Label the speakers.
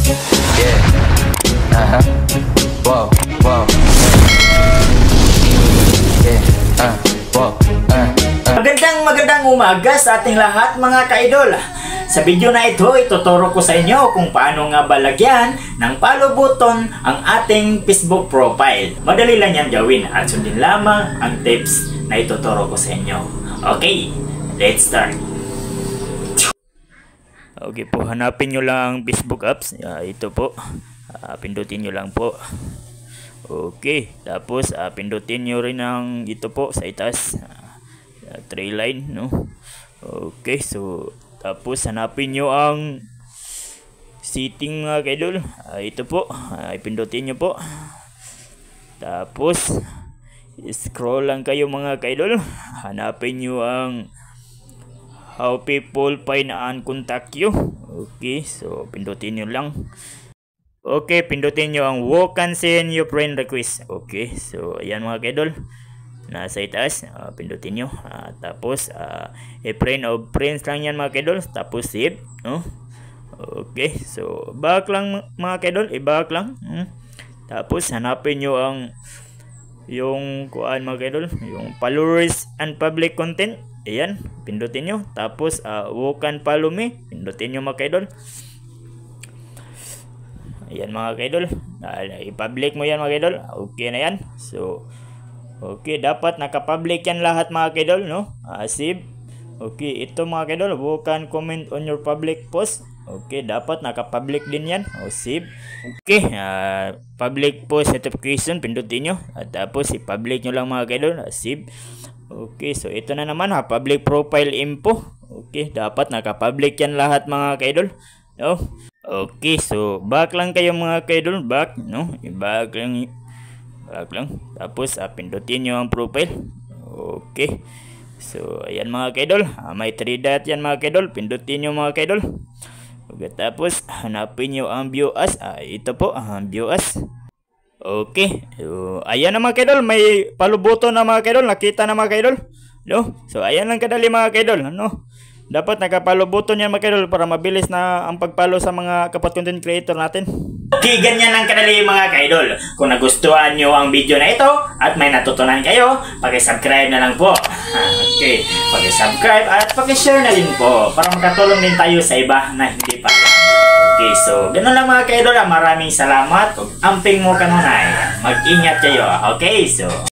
Speaker 1: Yeah. Wow, wow. Yeah. Wow.
Speaker 2: Magandang umaga sa ating lahat mga ka-idol. Sa video na ito, ituturo ko sa inyo kung paano nga balagyan ng follow button ang ating Facebook profile. Madali lang yan gawin at sundin lamang ang tips na ituturo ko sa inyo. Okay, let's start. Okay po, hanapin nyo lang ang Facebook apps. Ito po, pindutin nyo lang po. Okay, tapos pindutin nyo rin ang ito po sa itaas, tray line, no? Okay, so tapos hanapin nyo ang setting mga kaidol. Ito po, pindutin nyo po. Tapos scroll lang kayo mga kaidol. Hanapin nyo ang how people find and contact you. Okay, so pindutin nyo lang. Okay, pindutin nyo ang who can send your friend request. Okay, so ayan mga kaidol, nasa itaas, pindutin nyo. Tapos a friend of friends lang yan mga kaidol. Tapos save, no? Okay, so back lang mga kaidol, i-back lang. Tapos hanapin nyo ang yung kuan mga kaidol, yung followers and public content. Ayan, pindutin nyo. Tapos who can follow me, pindutin nyo mga kaidol. Ayan mga kaidol, i-public mo yan mga kaidol. Okay na yan. So okay, dapat naka-public yan lahat mga kaidol, no? Save. Okay, ito mga kaidol, who can comment on your public post. Okay, dapat naka-public din yan. Save. Okay, public post notification, pindutin nyo. At tapos i-public nyo lang mga kaidol. Save. Okay, so ito na naman public profile info. Okay, dapat naka-public yan lahat mga kaidol, no? Okay, so back lang kayo mga kaidol, back, no? I-back lang. Tapos pindutin nyo ang profile. Okay, so ayan mga kaidol, may 3 dot yan mga kaidol, pindutin nyo mga kaidol. Okay, tapos hanapin nyo ang view as. Ito po ang view as. Okay, so ayan na mga kaidol, may follow button na mga kaidol, nakita na mga kaidol, no? So ayan lang kadali mga kaidol, no? Dapat naka-follow button yan mga kaidol para mabilis na ang pag-follow sa mga kapat content creator natin. Okay, ganyan lang kadali mga kaidol. Kung nagustuhan nyo ang video na ito at may natutunan kayo, paki-subscribe na lang po. Okay, paki-subscribe at paki-share na din po para makatulong din tayo sa iba na hindi pa. Okay, so ganun lang mga kaidol. Maraming salamat. Amping mo kanunay. Mag-ingat kayo. Okay, so